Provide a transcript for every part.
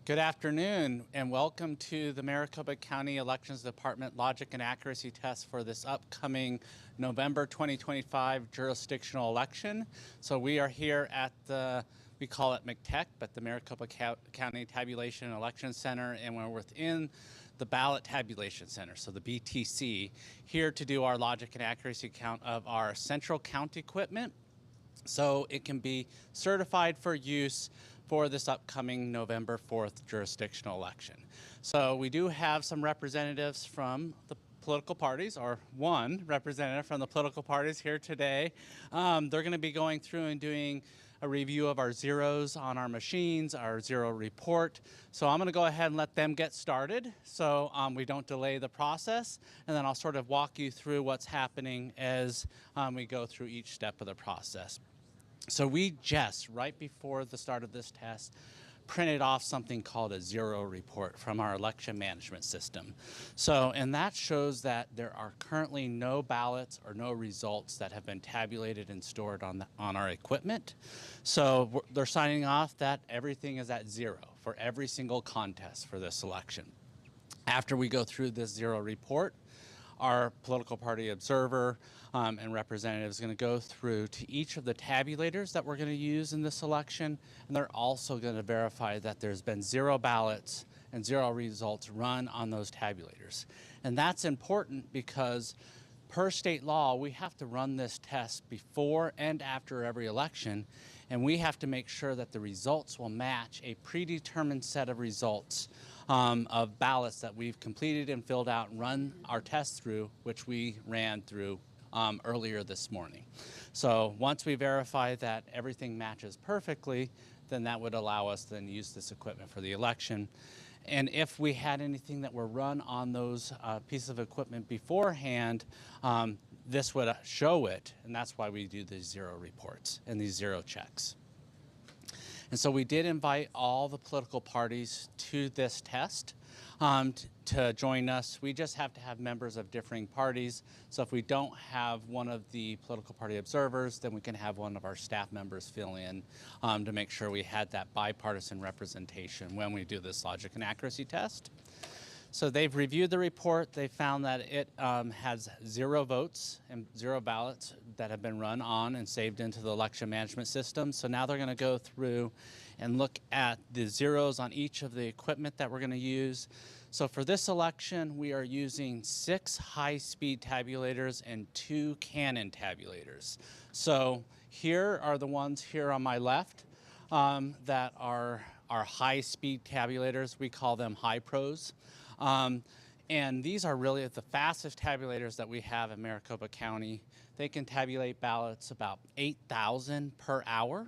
Good afternoon and welcome to the Maricopa County Elections Department Logic and Accuracy Test for this upcoming November 2025 jurisdictional election. So we are here at we call it MCTEC, but the Maricopa County Tabulation and Election Center, and we're within the Ballot Tabulation Center, so the BTC, here to do our logic and accuracy count of our central count equipment so it can be certified for use for this upcoming November 4th jurisdictional election. So we do have some representatives from the political parties, or one representative from the political parties here today. They're going to be going through and doing a review of our zeros on our machines, our zero report. So I'm going to go ahead and let them get started so we don't delay the process, and then I'll sort of walk you through what's happening as we go through each step of the process. So we just, right before the start of this test, printed off something called a zero report from our election management system. So, and that shows that there are currently no ballots or no results that have been tabulated and stored on our equipment. So they're signing off that everything is at zero for every single contest for this election. After we go through this zero report, our political party observer and representative is going to go through to each of the tabulators that we're going to use in this election, and they're also going to verify that there's been zero ballots and zero results run on those tabulators. And that's important because per state law, we have to run this test before and after every election, and we have to make sure that the results will match a predetermined set of results of ballots that we've completed and filled out and run our test through, which we ran through earlier this morning. So once we verify that everything matches perfectly, then that would allow us to then use this equipment for the election. And if we had anything that were run on those pieces of equipment beforehand, this would show it, and that's why we do these zero reports and these zero checks. And so we did invite all the political parties to this test to join us. We just have to have members of differing parties. So if we don't have one of the political party observers, then we can have one of our staff members fill in to make sure we had that bipartisan representation when we do this logic and accuracy test. So they've reviewed the report. They found that it has zero votes and zero ballots that have been run on and saved into the election management system. So now they're going to go through and look at the zeros on each of the equipment that we're going to use. So for this election, we are using 6 high-speed tabulators and 2 Canon tabulators. So here are the ones here on my left that are our high-speed tabulators. We call them high pros. And these are really the fastest tabulators that we have in Maricopa County. They can tabulate ballots about 8,000 per hour,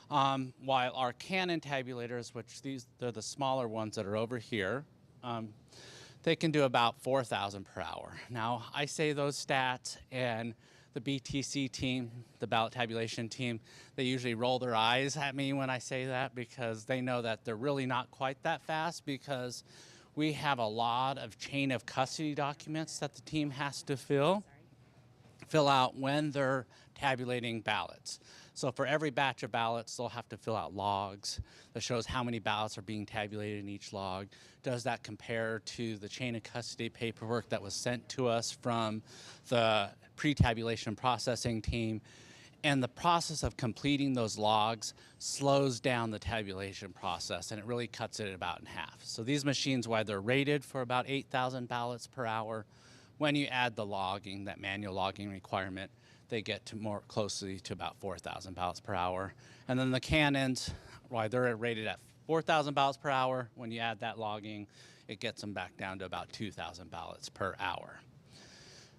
while our Canon tabulators, which they're the smaller ones that are over here, they can do about 4,000 per hour. Now, I say those stats, and the BTC team, the ballot tabulation team, they usually roll their eyes at me when I say that because they know that they're really not quite that fast because we have a lot of chain of custody documents that the team has to fill out when they're tabulating ballots. So for every batch of ballots, they'll have to fill out logs that shows how many ballots are being tabulated in each log. Does that compare to the chain of custody paperwork that was sent to us from the pre-tabulation processing team? And the process of completing those logs slows down the tabulation process, and it really cuts it about in half. So these machines, while they're rated for about 8,000 ballots per hour, when you add the logging, that manual logging requirement, they get to more closely to about 4,000 ballots per hour. And then the Canons, while they're rated at 4,000 ballots per hour, when you add that logging, it gets them back down to about 2,000 ballots per hour.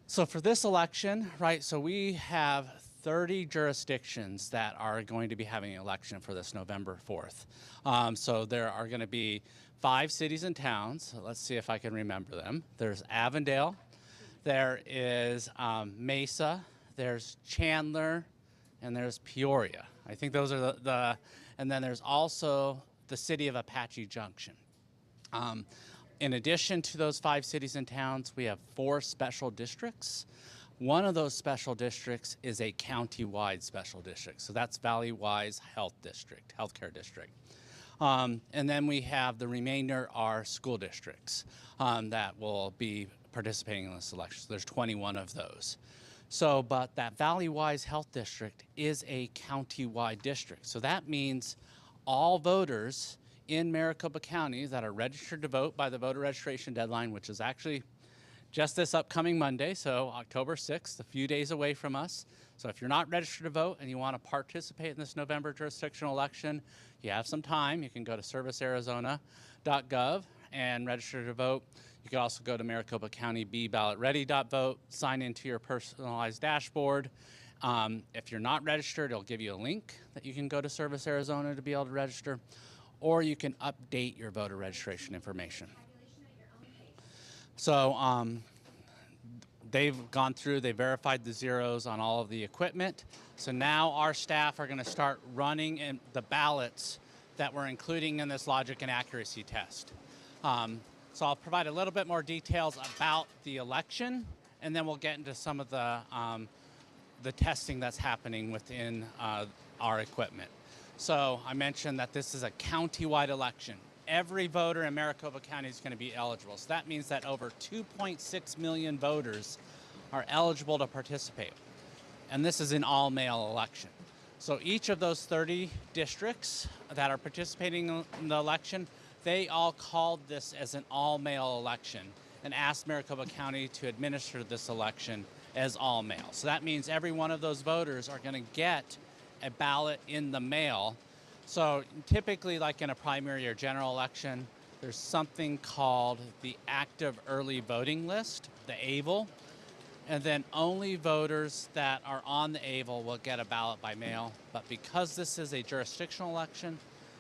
So for this election, right, so we have 30 jurisdictions that are going to be having an election for this November 4th. So there are going to be 5 cities and towns. So let's see if I can remember them. There's Avondale, there is Mesa, there's Chandler, and there's Peoria. I think those are and then there's also the city of Apache Junction. In addition to those 5 cities and towns, we have 4 special districts. One of those special districts is a county-wide special district. So that's Valley Wise Healthcare District. And then we have the remainder are school districts that will be participating in this election. So there's 21 of those. So, but that Valley-Wise Health District is a county-wide district. So that means all voters in Maricopa County that are registered to vote by the voter registration deadline, which is actually just this upcoming Monday, so October 6th, a few days away from us. So if you're not registered to vote and you want to participate in this November jurisdictional election, you have some time. You can go to servicearizona.gov and register to vote. You can also go to Maricopa County ballotready.vote, sign into your personalized dashboard. If you're not registered, it'll give you a link that you can go to Service Arizona to be able to register, or you can update your voter registration information. So they've gone through, they verified the zeros on all of the equipment. So now our staff are going to start running in the ballots that we're including in this logic and accuracy test. So I'll provide a little bit more details about the election, and then we'll get into some of the testing that's happening within our equipment. So I mentioned that this is a county-wide election. Every voter in Maricopa County is going to be eligible. So that means that over 2.6 million voters are eligible to participate. And this is an all-male election. So each of those 30 districts that are participating in the election, they all called this as an all-male election and asked Maricopa County to administer this election as all-male. So that means every one of those voters are going to get a ballot in the mail. So typically, like in a primary or general election, there's something called the active early voting list, the AVL, and then only voters that are on the AVL will get a ballot by mail. But because this is a jurisdictional election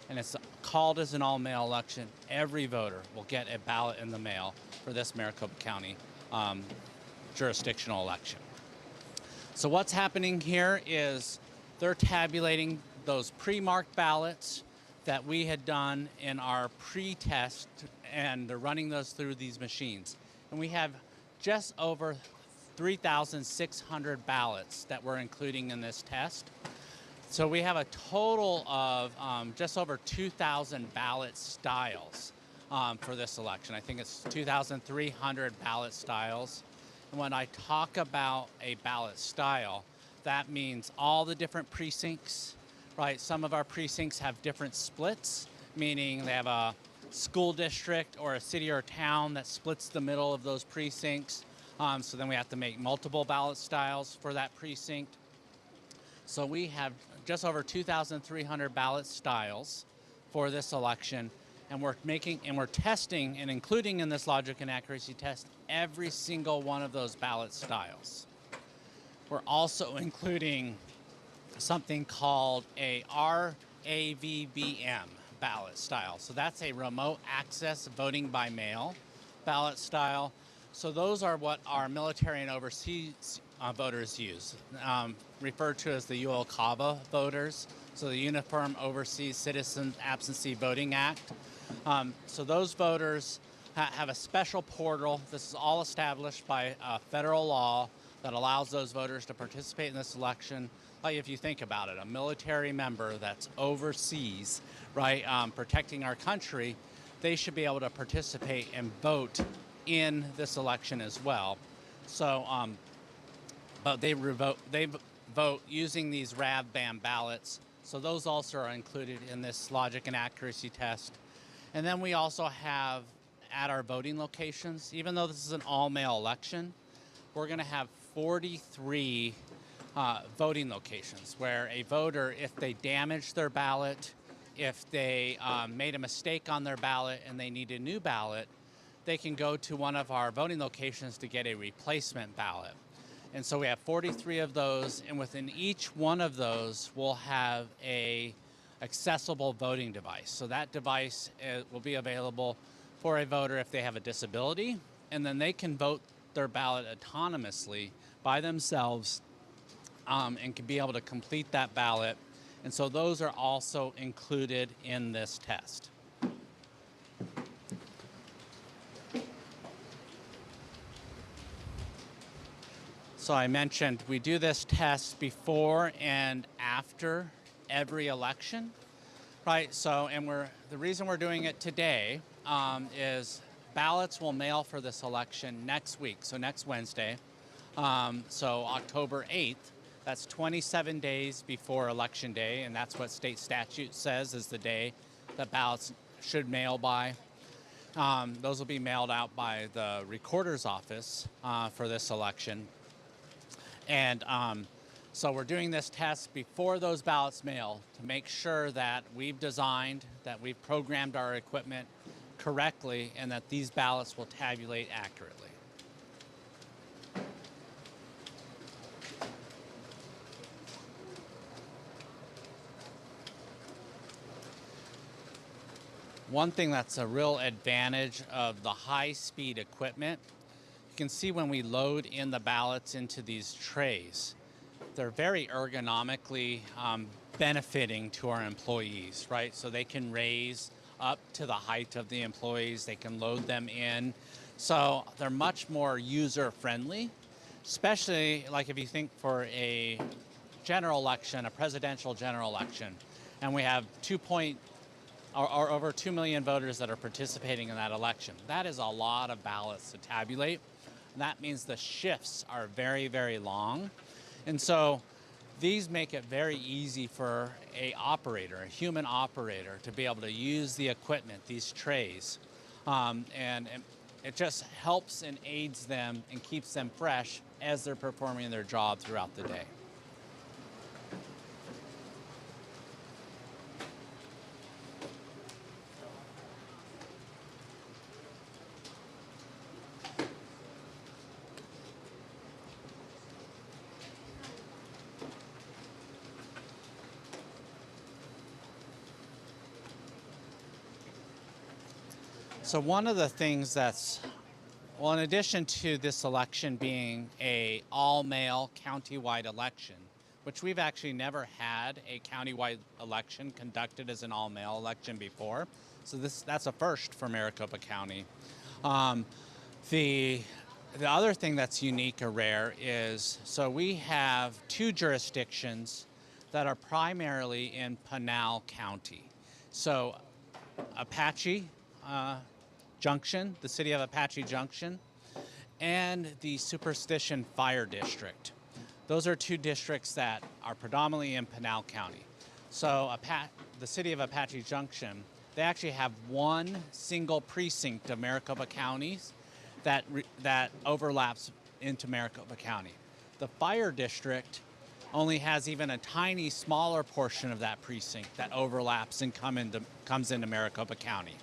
and it's called as an all-mail election, every voter will get a ballot in the mail for this Maricopa County jurisdictional election. So what's happening here is they're tabulating those pre-marked ballots that we had done in our pre-test, and they're running those through these machines. And we have just over 3,600 ballots that we're including in this test. So we have a total of just over 2,000 ballot styles for this election. I think it's 2,300 ballot styles. And when I talk about a ballot style, that means all the different precincts, right? Some of our precincts have different splits, meaning they have a school district or a city or a town that splits the middle of those precincts. So then we have to make multiple ballot styles for that precinct. So we have just over 2,300 ballot styles for this election, and we're testing and including in this logic and accuracy test every single one of those ballot styles. We're also including something called a RAVBM ballot style. So that's a remote access voting by mail ballot style. So those are what our military and overseas voters use, referred to as the UOCAVA voters, so the Uniform Overseas Citizens Absentee Voting Act. So those voters have a special portal. This is all established by federal law that allows those voters to participate in this election. Like if you think about it, a military member that's overseas, right, protecting our country, they should be able to participate and vote in this election as well. So, but they vote using these RAVBAM ballots. So those also are included in this logic and accuracy test. And then we also have at our voting locations, even though this is an all-mail election, we're going to have 43 voting locations where a voter, if they damaged their ballot, if they made a mistake on their ballot and they need a new ballot, they can go to one of our voting locations to get a replacement ballot. And so we have 43 of those, and within each one of those, we'll have a accessible voting device. So that device will be available for a voter if they have a disability, and then they can vote their ballot autonomously by themselves and can be able to complete that ballot. And so those are also included in this test. So I mentioned we do this test before and after every election. Right, so, and the reason we're doing it today is ballots will mail for this election next week, so next Wednesday, so October 8th. That's 27 days before Election Day, and that's what state statute says is the day that ballots should mail by. Those will be mailed out by the recorder's office for this election. And so we're doing this test before those ballots mail to make sure that we've programmed our equipment correctly and that these ballots will tabulate accurately. One thing that's a real advantage of the high-speed equipment, you can see when we load in the ballots into these trays, they're very ergonomically benefiting to our employees, right? So they can raise up to the height of the employees, they can load them in. So they're much more user-friendly, especially like if you think for a general election, a presidential general election, and we have over 2 million voters that are participating in that election. That is a lot of ballots to tabulate. And that means the shifts are very, very long. And so these make it very easy for a human operator, to be able to use the equipment, these trays. And it just helps and aids them and keeps them fresh as they're performing their job throughout the day. So one of the things in addition to this election being a all-male countywide election, which we've actually never had a countywide election conducted as an all-male election before. So that's a first for Maricopa County. The other thing that's unique or rare is, so we have 2 jurisdictions that are primarily in Pinal County. So Apache Junction, the city of Apache Junction, and the Superstition Fire District. Those are 2 districts that are predominantly in Pinal County. So the city of Apache Junction, they actually have one single precinct of Maricopa counties that overlaps into Maricopa County. The fire district only has even a tiny smaller portion of that precinct that overlaps and comes into Maricopa County.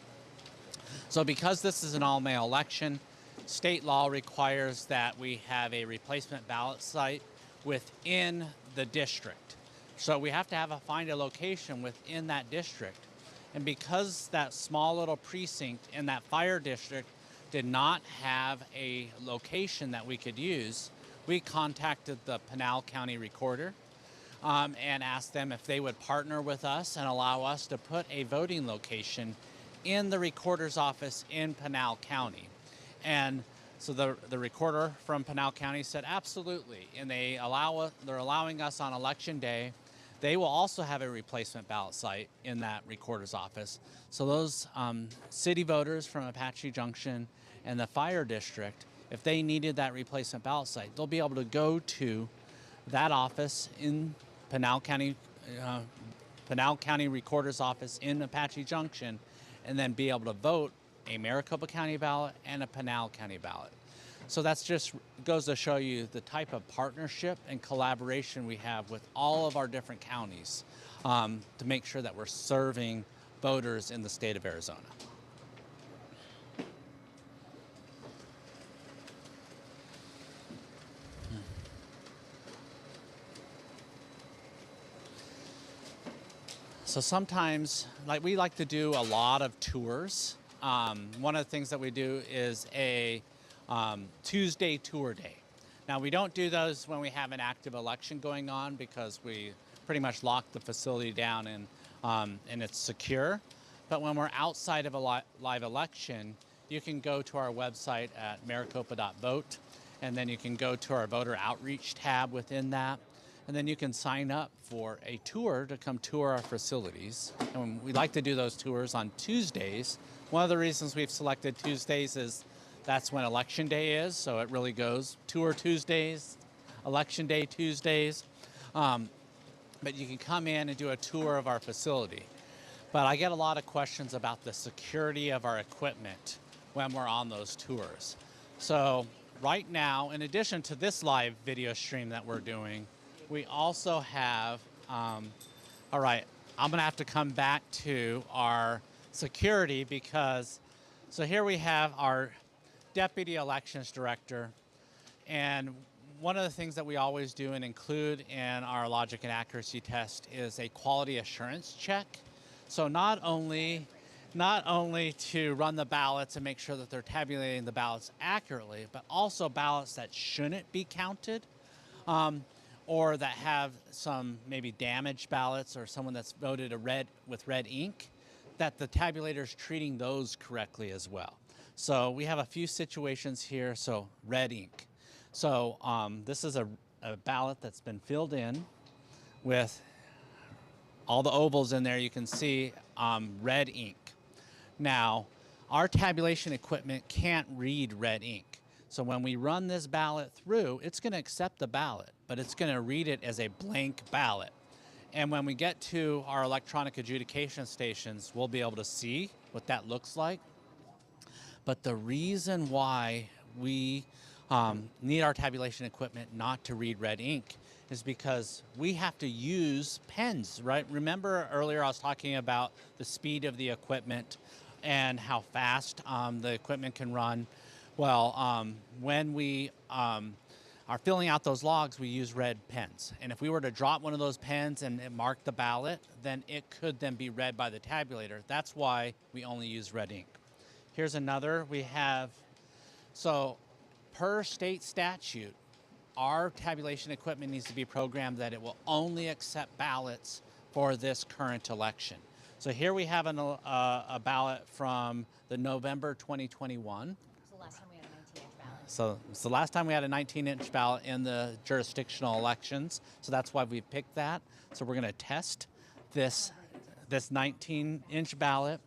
So because this is an all-male election, state law requires that we have a replacement ballot site within the district. So we have to find a location within that district. And because that small little precinct in that fire district did not have a location that we could use, we contacted the Pinal County Recorder and asked them if they would partner with us and allow us to put a voting location in the recorder's office in Pinal County. And so the recorder from Pinal County said absolutely, and they're allowing us on election day. They will also have a replacement ballot site in that recorder's office. So those city voters from Apache Junction and the fire district, if they needed that replacement ballot site, they'll be able to go to that office in Pinal County Recorder's office in Apache Junction, and then be able to vote a Maricopa County ballot and a Pinal County ballot. So that's just goes to show you the type of partnership and collaboration we have with all of our different counties to make sure that we're serving voters in the state of Arizona. So sometimes, we like to do a lot of tours. One of the things that we do is a Tuesday tour day. Now, we don't do those when we have an active election going on because we pretty much lock the facility down and it's secure. But when we're outside of a live election, you can go to our website at maricopa.vote, and then you can go to our voter outreach tab within that, And then you can sign up for a tour to come tour our facilities. And we like to do those tours on Tuesdays. One of the reasons we've selected Tuesdays is that's when Election Day is, so it really goes tour Tuesdays, Election Day Tuesdays. But you can come in and do a tour of our facility. But I get a lot of questions about the security of our equipment when we're on those tours. So right now, in addition to this live video stream that we're doing, we also have, all right, I'm gonna have to come back to our security because, so here we have our Deputy Elections Director, and one of the things that we always do and include in our logic and accuracy test is a quality assurance check. So not only to run the ballots and make sure that they're tabulating the ballots accurately, but also ballots that shouldn't be counted, or that have some maybe damaged ballots or someone that's voted with red ink, that the tabulator's treating those correctly as well. So we have a few situations here. So red ink. So this is a ballot that's been filled in with all the ovals in there. You can see red ink. Now, our tabulation equipment can't read red ink. So when we run this ballot through, it's going to accept the ballot, but it's going to read it as a blank ballot. And when we get to our electronic adjudication stations, we'll be able to see what that looks like. But the reason why we need our tabulation equipment not to read red ink is because we have to use pens, right? Remember earlier I was talking about the speed of the equipment and how fast the equipment can run. Well, when we are filling out those logs, we use red pens. And if we were to drop one of those pens and it marked the ballot, then it could then be read by the tabulator. That's why we only use red ink. Here's another. We have, so per state statute, our tabulation equipment needs to be programmed that it will only accept ballots for this current election. So here we have a ballot from the November 2021. So last time we had a 19-inch ballot. So it's the last time we had a 19-inch ballot in the jurisdictional elections. So that's why we picked that. So we're going to test this 19-inch ballot,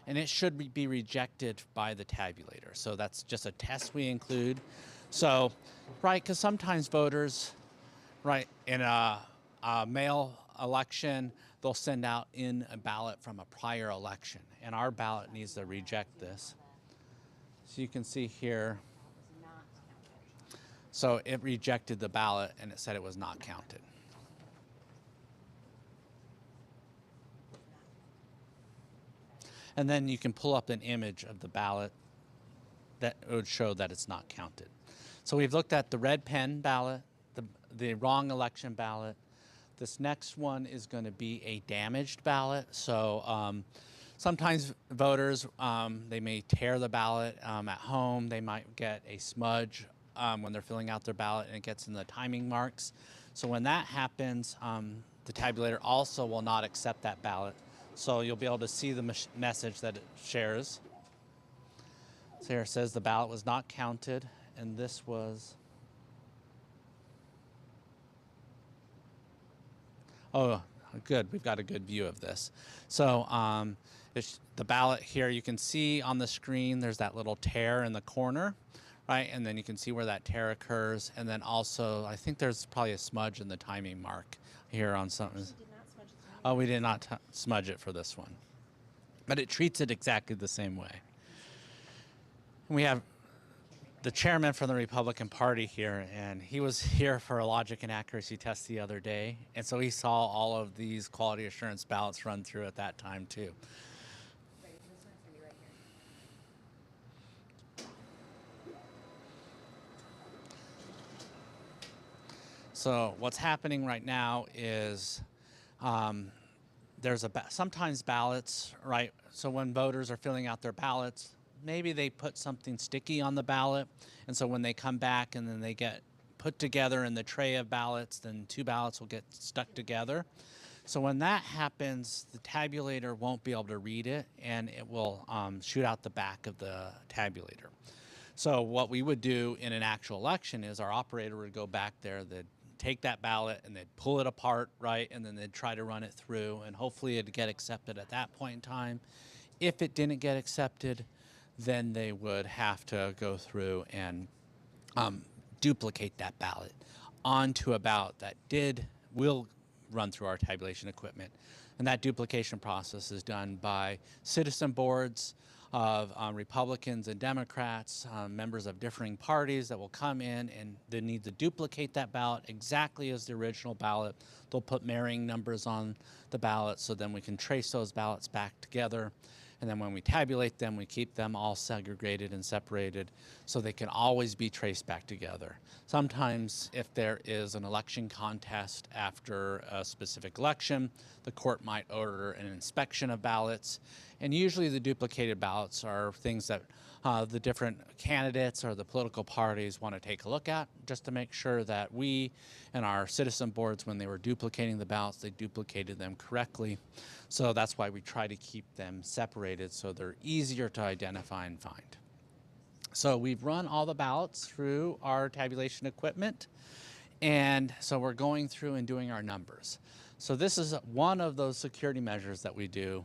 and it should be rejected by the tabulator. So that's just a test we include. So, right, because sometimes voters, right, in a mail election, they'll send out in a ballot from a prior election, and our ballot needs to reject this. So you can see here, so it rejected the ballot and it said it was not counted. And then you can pull up an image of the ballot that would show that it's not counted. So we've looked at the red pen ballot, the wrong election ballot. This next one is going to be a damaged ballot. So sometimes voters, they may tear the ballot at home. They might get a smudge when they're filling out their ballot and it gets in the timing marks. So when that happens, the tabulator also will not accept that ballot. So you'll be able to see the message that it shares. So here it says the ballot was not counted, and this was, oh, good, we've got a good view of this. So the ballot here, you can see on the screen, there's that little tear in the corner, right? And then you can see where that tear occurs. And then also, I think there's probably a smudge in the timing mark here on something. Oh, we did not smudge it for this one. But it treats it exactly the same way. And we have the chairman from the Republican Party here, and he was here for a logic and accuracy test the other day. And so he saw all of these quality assurance ballots run through at that time too. So what's happening right now is there's sometimes ballots, right? So when voters are filling out their ballots, maybe they put something sticky on the ballot, and so when they come back and then they get put together in the tray of ballots, then two ballots will get stuck together. So when that happens, the tabulator won't be able to read it, and it will shoot out the back of the tabulator. So what we would do in an actual election is our operator would go back there, they'd take that ballot and they'd pull it apart, right? And then they'd try to run it through, and hopefully it'd get accepted at that point in time. If it didn't get accepted, then they would have to go through and duplicate that ballot onto a ballot that will run through our tabulation equipment. And that duplication process is done by citizen boards of Republicans and Democrats, members of differing parties that will come in and they need to duplicate that ballot exactly as the original ballot. They'll put marrying numbers on the ballot so then we can trace those ballots back together. And then when we tabulate them, we keep them all segregated and separated so they can always be traced back together. Sometimes if there is an election contest after a specific election, the court might order an inspection of ballots. And usually the duplicated ballots are things that the different candidates or the political parties want to take a look at just to make sure that we and our citizen boards, when they were duplicating the ballots, they duplicated them correctly. So that's why we try to keep them separated so they're easier to identify and find. So we've run all the ballots through our tabulation equipment, and so we're going through and doing our numbers. So this is one of those security measures that we do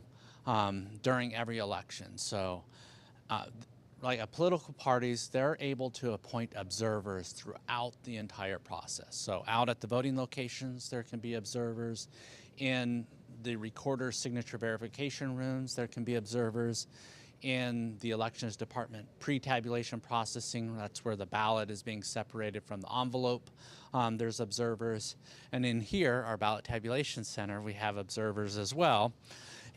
during every election. So like political parties, they're able to appoint observers throughout the entire process. So out at the voting locations, there can be observers. In the recorder signature verification rooms, there can be observers. In the elections department pre-tabulation processing, that's where the ballot is being separated from the envelope, there's observers. And in here, our ballot tabulation center, we have observers as well.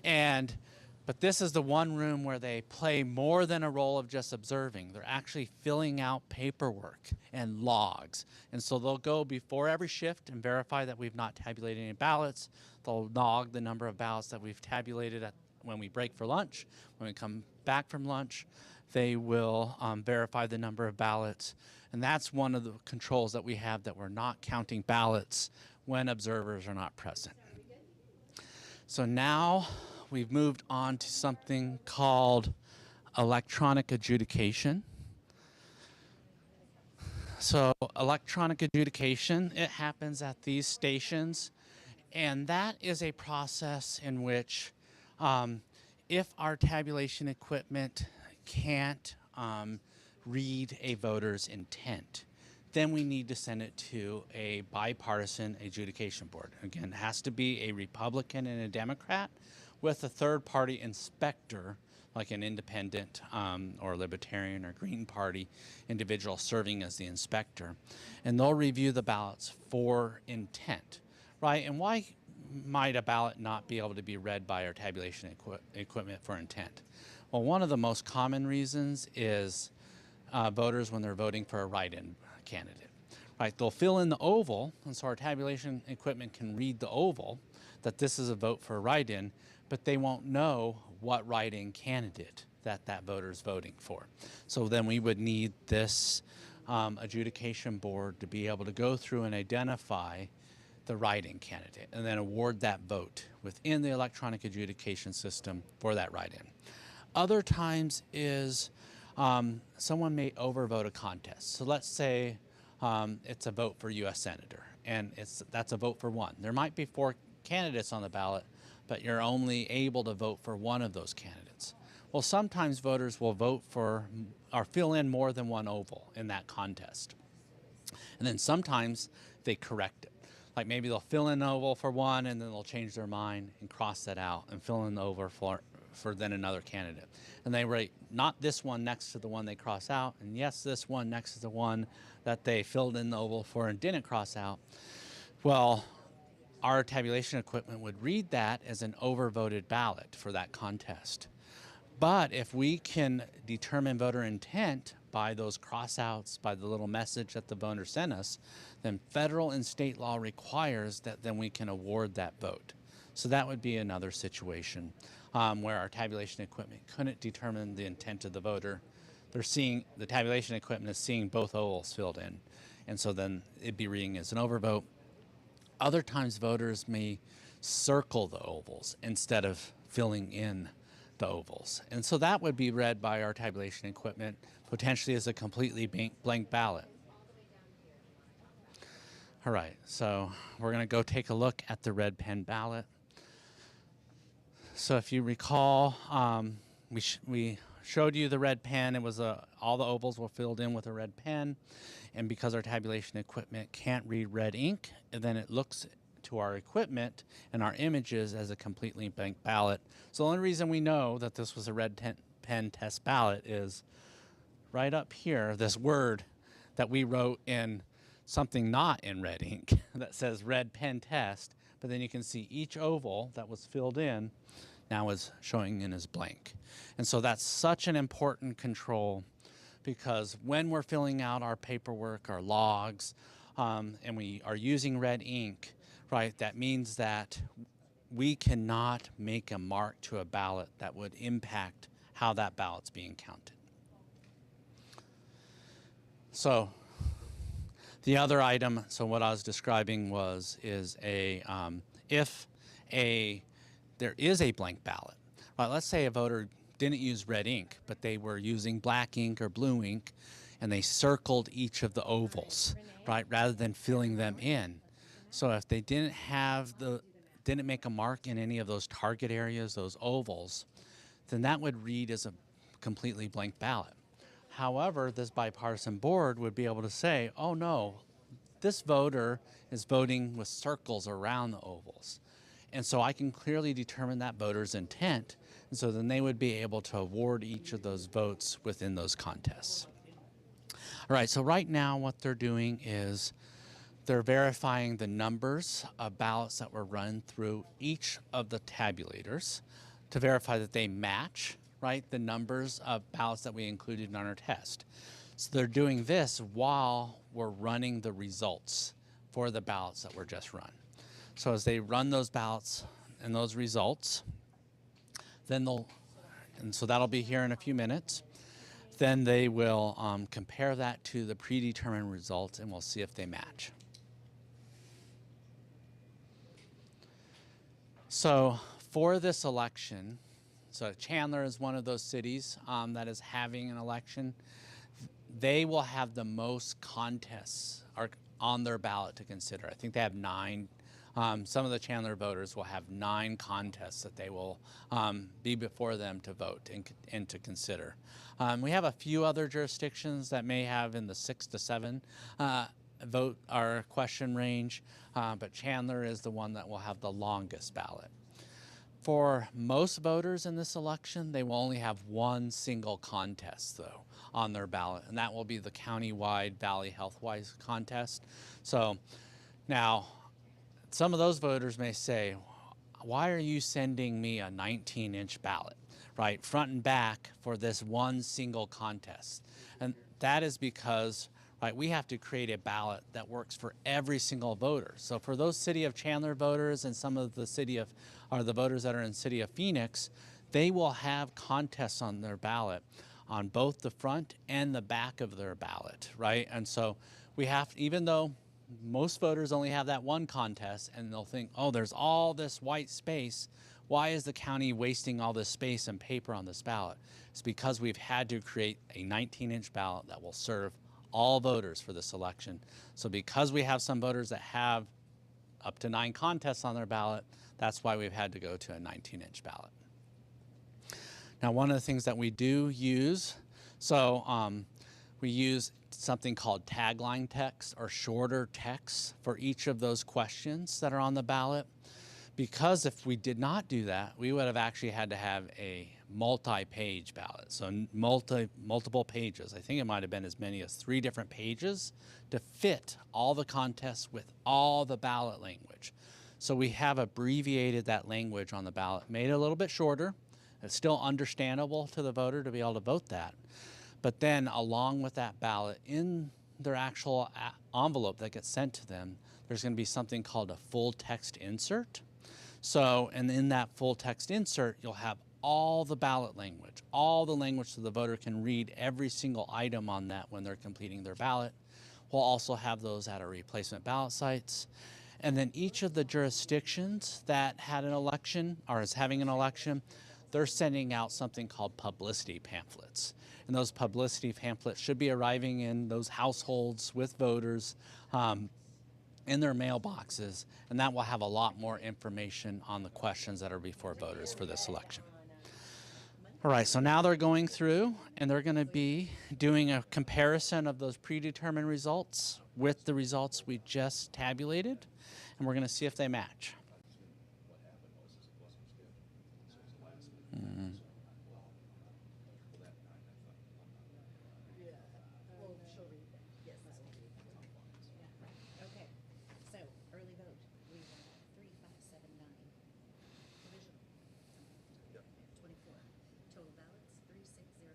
But this is the one room where they play more than a role of just observing. They're actually filling out paperwork and logs. And so they'll go before every shift and verify that we've not tabulated any ballots. They'll log the number of ballots that we've tabulated when we break for lunch. When we come back from lunch, they will verify the number of ballots. And that's one of the controls that we have, that we're not counting ballots when observers are not present. So now we've moved on to something called electronic adjudication. So electronic adjudication, it happens at these stations, and that is a process in which if our tabulation equipment can't read a voter's intent, then we need to send it to a bipartisan adjudication board. Again, it has to be a Republican and a Democrat with a third-party inspector, like an independent or libertarian or Green Party individual serving as the inspector. And they'll review the ballots for intent, right? And why might a ballot not be able to be read by our tabulation equipment for intent? Well, one of the most common reasons is voters when they're voting for a write-in candidate, right? They'll fill in the oval, and so our tabulation equipment can read the oval that this is a vote for a write-in, but they won't know what write-in candidate that voter is voting for. So then we would need this adjudication board to be able to go through and identify the write-in candidate and then award that vote within the electronic adjudication system for that write-in. Other times is someone may overvote a contest. So let's say it's a vote for U.S. Senator, and that's a vote for one. There might be 4 candidates on the ballot, but you're only able to vote for one of those candidates. Well, sometimes voters will vote for or fill in more than one oval in that contest. And then sometimes they correct it. Like maybe they'll fill in an oval for one and then they'll change their mind and cross that out and fill in the oval for then another candidate. And they write not this one next to the one they cross out, and yes, this one next to the one that they filled in the oval for and didn't cross out. Well, our tabulation equipment would read that as an overvoted ballot for that contest. But if we can determine voter intent by those crossouts, by the little message that the voter sent us, then federal and state law requires that then we can award that vote. So that would be another situation where our tabulation equipment couldn't determine the intent of the voter. They're seeing, the tabulation equipment is seeing both ovals filled in. And so then it'd be reading as an overvote. Other times voters may circle the ovals instead of filling in the ovals. And so that would be read by our tabulation equipment potentially as a completely blank ballot. All right, so we're going to go take a look at the red pen ballot. So if you recall, we showed you the red pen. It was all the ovals were filled in with a red pen, and because our tabulation equipment can't read red ink, and then it looks to our equipment and our images as a completely blank ballot. So the only reason we know that this was a red pen test ballot is right up here, this word that we wrote in something not in red ink that says red pen test, but then you can see each oval that was filled in now is showing in as blank. And so that's such an important control, because when we're filling out our paperwork, our logs, and we are using red ink, right, that means that we cannot make a mark to a ballot that would impact how that ballot's being counted. So the other item, so what I was describing is if there is a blank ballot, right, let's say a voter didn't use red ink, but they were using black ink or blue ink, and they circled each of the ovals, right, rather than filling them in. So if they didn't make a mark in any of those target areas, those ovals, then that would read as a completely blank ballot. However, this bipartisan board would be able to say, oh no, this voter is voting with circles around the ovals. And so I can clearly determine that voter's intent. And so then they would be able to award each of those votes within those contests. All right, so right now what they're doing is they're verifying the numbers of ballots that were run through each of the tabulators to verify that they match, right, the numbers of ballots that we included in our test. So they're doing this while we're running the results for the ballots that were just run. So as they run those ballots and those results, then so that'll be here in a few minutes. Then they will compare that to the predetermined results, and we'll see if they match. So for this election, so Chandler is one of those cities that is having an election. They will have the most contests on their ballot to consider. I think they have 9. Some of the Chandler voters will have 9 contests that they will be before them to vote and to consider. We have a few other jurisdictions that may have in the 6 to 7 vote or question range, but Chandler is the one that will have the longest ballot. For most voters in this election, they will only have one single contest, though, on their ballot, and that will be the countywide Valley Healthwise contest. So now, some of those voters may say, why are you sending me a 19-inch ballot, right, front and back for this one single contest? And that is because, right, we have to create a ballot that works for every single voter. So for those City of Chandler voters and some of the the voters that are in City of Phoenix, they will have contests on their ballot on both the front and the back of their ballot, right? And so we have, even though most voters only have that one contest and they'll think, oh, there's all this white space, why is the county wasting all this space and paper on this ballot? It's because we've had to create a 19-inch ballot that will serve all voters for this election. So because we have some voters that have up to 9 contests on their ballot, that's why we've had to go to a 19-inch ballot. Now, one of the things that we do use, we use something called tagline text or shorter text for each of those questions that are on the ballot. Because if we did not do that, we would have actually had to have a multi-page ballot, so multiple pages. I think it might have been as many as 3 different pages to fit all the contests with all the ballot language. So we have abbreviated that language on the ballot, made it a little bit shorter. It's still understandable to the voter to be able to vote that. But then along with that ballot, in their actual envelope that gets sent to them, there's going to be something called a full text insert. So, and in that full text insert, you'll have all the ballot language, all the language so the voter can read every single item on that when they're completing their ballot. We'll also have those at our replacement ballot sites. And then each of the jurisdictions that had an election or is having an election, they're sending out something called publicity pamphlets. And those publicity pamphlets should be arriving in those households with voters. And in their mailboxes, and that will have a lot more information on the questions that are before voters for this election. All right, so now they're going through and they're going to be doing a comparison of those predetermined results with the results we just tabulated, and we're going to see if they match. Okay, so early vote, we have 3579. Provisional, 24. Total ballots, 3603.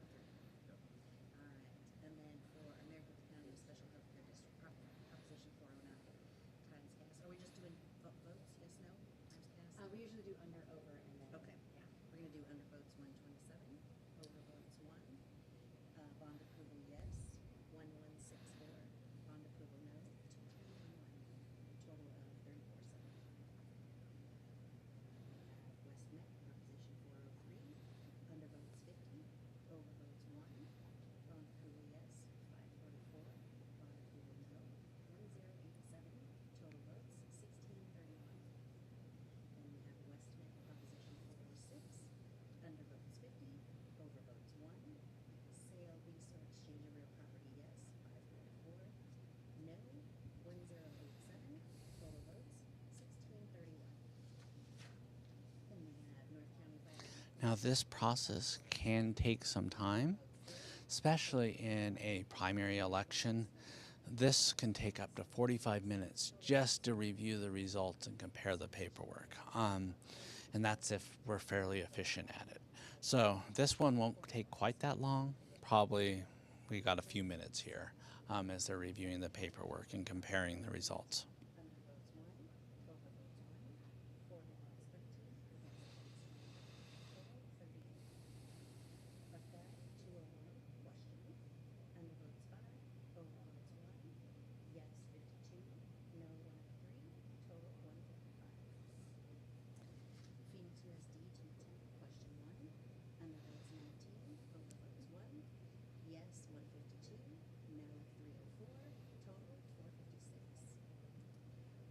All right, and then for Maricopa County Special Healthcare District, Proposition 409, times gas. Are we just doing votes, yes, no, times gas? We usually do under, over, and then. Okay, Yeah. we're gonna do under votes 127, over votes 1. Bond approval, yes, 1164. Bond approval, no, 2311. Total of 3470. West Met, Proposition 403, under votes 50, over votes 1. Bond approval, yes, 544. Bond approval, no, 1087. Total votes 1631. Then we have West Met, Proposition 406, under votes 50, over votes 1. Sale, lease, or exchange of real property, yes, 544. No, 1087. Total votes 1631. Then we have North County Fire. Now, this process can take some time, especially in a primary election. This can take up to 45 minutes just to review the results and compare the paperwork. And that's if we're fairly efficient at it. So this one won't take quite that long. Probably we got a few minutes here as they're reviewing the paperwork and comparing the results. Under votes 1, over votes 1, for votes 13, total 38. Left that 201, question. Under votes 5, over votes 1, yes 52, no 103, total 155. Phoenix USD 210, question 1. Under votes 19, over votes 1, yes 152, no 304, total 456.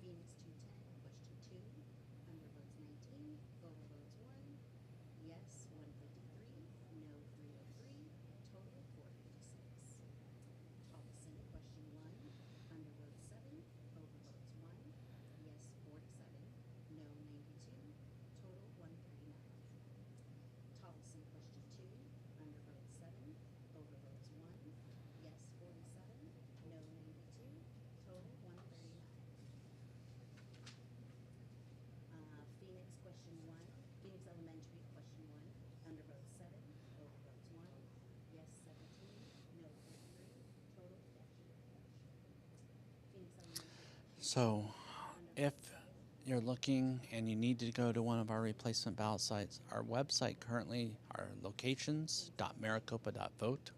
Phoenix 210, question 2. Under votes 19, over votes 1, yes 153, no 303, total 456. Tolleson, question 1. Under votes 7, over votes 1, yes 47, no 92, total 139. Tolleson, question 2. Under votes 7, over votes 1, yes 47, no 92, total 139. Phoenix, question 1. Phoenix Elementary, question 1. Under votes 7, over votes 1, yes 17, no 43, total 50. Phoenix Elementary. So if you're looking and you need to go to one of our replacement ballot sites, our website currently, our locations.maricopa.vote,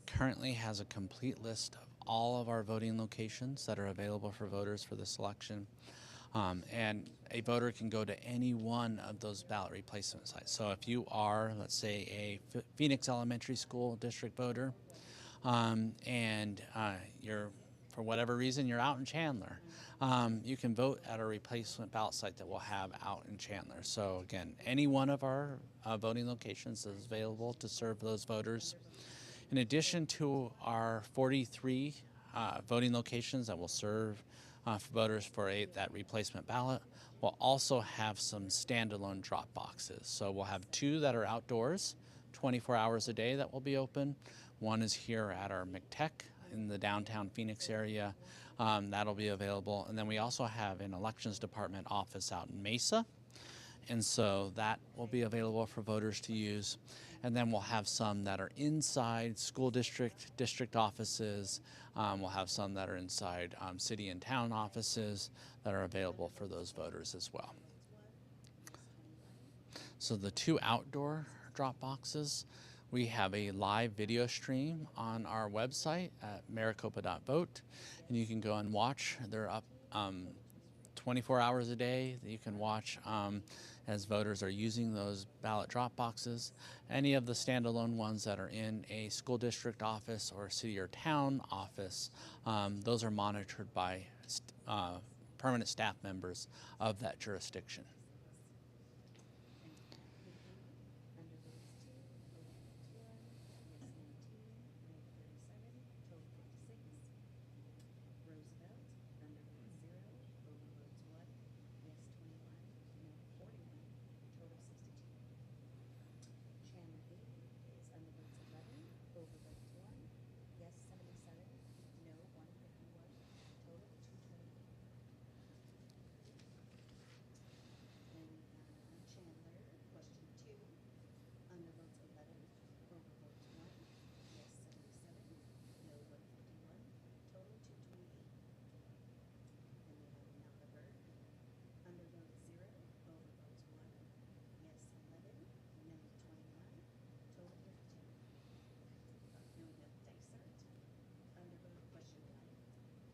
currently has a complete list of all of our voting locations that are available for voters for this election. And a voter can go to any one of those ballot replacement sites. So if you are, let's say, a Phoenix Elementary School district voter, and you're, for whatever reason, you're out in Chandler, you can vote at a replacement ballot site that we'll have out in Chandler. So again, any one of our voting locations is available to serve those voters. In addition to our 43 voting locations that will serve for voters for that replacement ballot, we'll also have some standalone drop boxes. So we'll have 2 that are outdoors, 24 hours a day that will be open. One is here at our McTech in the downtown Phoenix area. That'll be available. And then we also have an elections department office out in Mesa. And so that will be available for voters to use. And then we'll have some that are inside school district offices. We'll have some that are inside city and town offices that are available for those voters as well. So the 2 outdoor drop boxes, we have a live video stream on our website at maricopa.vote, and you can go and watch. They're up 24 hours a day that you can watch as voters are using those ballot drop boxes. Any of the standalone ones that are in a school district office or city or town office, those are monitored by permanent staff members of that jurisdiction. Under votes 2, over votes 1, yes 19, no 37, total 52. Roosevelt,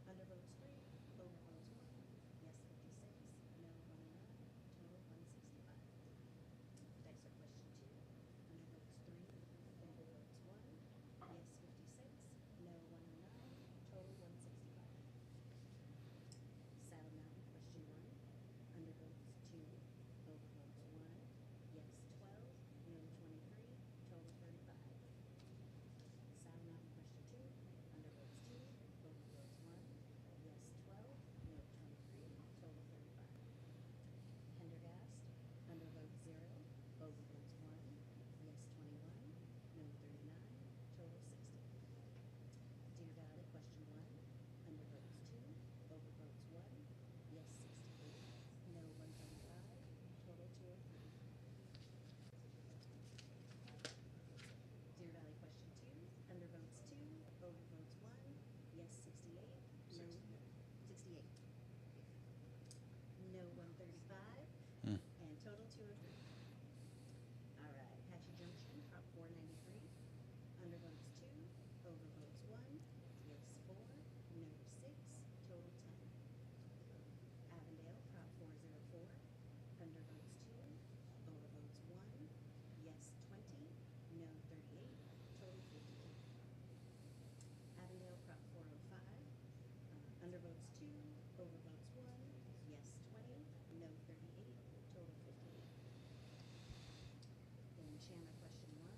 under votes 0, over votes 1, yes 21, no 41, total 62. Then we have Chandler, question 2, under votes 11, over votes 1, yes 77, no 151, total 228. Then we have Malaberg, under votes 0, over votes 1, yes 11, no 29, total 52. Then we have Dysart, under vote question 1, under votes 3, over votes 1, yes 56, no 109, total 165. Dysart question 2, under votes 3, over votes 1, yes 56, no 109, total 165. Saddle Mountain question 1, under votes 2, over votes 1, yes 12, no 23, total 35. Saddle Mountain question 2, under votes 2, over votes 1, yes 12, no 23, total 35. Pendergast, under vote 0, over votes 1, yes 21, no 39, total 60. Deer Valley, question 1, under votes 2, over votes 1, yes 68, no 135, total 203. Deer Valley, question 2, under votes 2, over votes 1, yes 68, no 68. No 135, and total 203. All right, Hatchie Junction, Prop 493, under votes 2, over votes 1, yes 4, no 6, total 10. Avondale, Prop 404, under votes 2, over votes 1, yes 20, no 38, total 52. Avondale, Prop 405, under votes 2, over votes 1, yes 20, no 38, total 58. Then Chandler, question 1,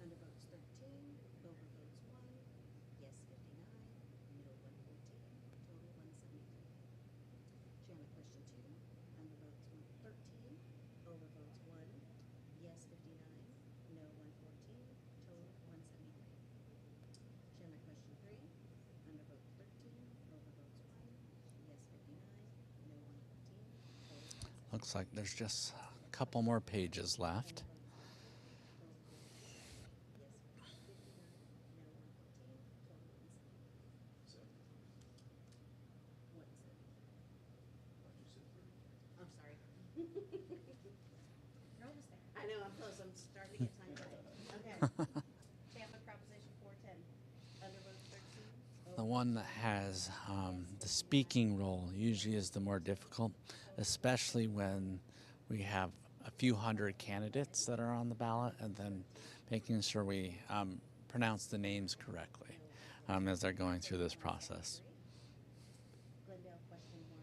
under votes 13, over votes 1, yes 59, no 114, total 173. Chandler, question 2, under votes 13, over votes 1, yes 59, no 114, total 173. Chandler, question 3, under vote 13, over votes 1, yes 59, no 114, total 173. Looks like there's just a couple more pages left. I'm sorry. You're almost there. I know, I'm close. I'm starting to get time tight. Okay. Tampa Proposition 410. Under vote 13. The one that has the speaking role usually is the more difficult, especially when we have a few hundred candidates that are on the ballot, and then making sure we pronounce the names correctly as they're going through this process. Glendale, question 1.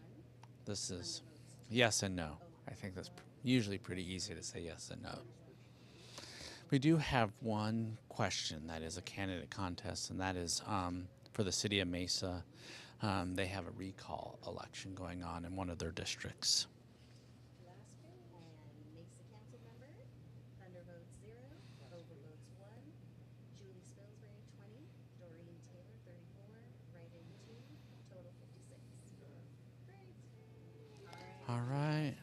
This is yes and no. I think that's usually pretty easy to say yes and no. We do have one question that is a candidate contest, and that is for the city of Mesa. They have a recall election going on in one of their districts. Alaska and Mesa Council member. Under vote 0, over votes 1. Julie Spilsbury, 20. Doreen Taylor, 34. Write-in 2. Total 56. Great. All right.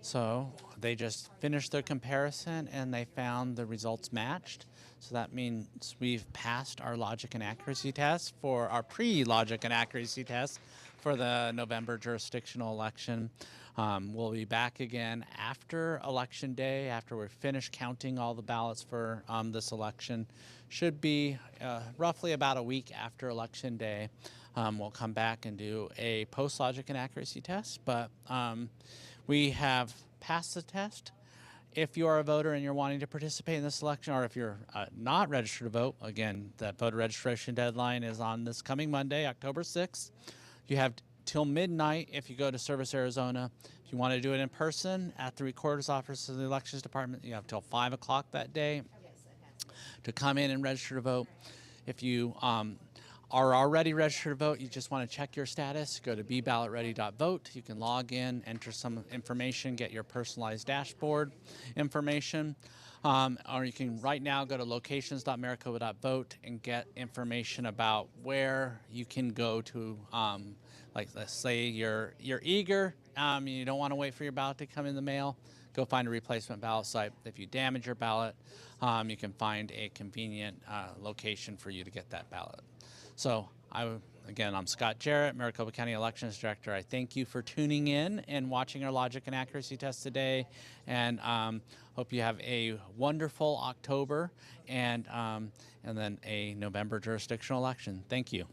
So they just finished their comparison and they found the results matched. So that means we've passed our logic and accuracy test for our pre-logic and accuracy test for the November jurisdictional election. We'll be back again after Election Day, after we're finished counting all the ballots for this election. Should be roughly about a week after Election Day. We'll come back and do a post-logic and accuracy test, but we have passed the test. If you are a voter and you're wanting to participate in this election, or if you're not registered to vote, again, that voter registration deadline is on this coming Monday, October 6th. You have till midnight if you go to Service Arizona. If you want to do it in person at the Recorder's Office of the Elections Department, you have till 5 o'clock that day to come in and register to vote. If you are already registered to vote, you just want to check your status, go to beballotready.vote. You can log in, enter some information, get your personalized dashboard information. Or you can right now go to locations.maricopa.vote and get information about where you can go to, like let's say you're eager, you don't want to wait for your ballot to come in the mail, go find a replacement ballot site. If you damage your ballot, you can find a convenient location for you to get that ballot. So again, I'm Scott Jarrett, Maricopa County Elections Director. I thank you for tuning in and watching our logic and accuracy test today, and hope you have a wonderful October and then a November jurisdictional election. Thank you.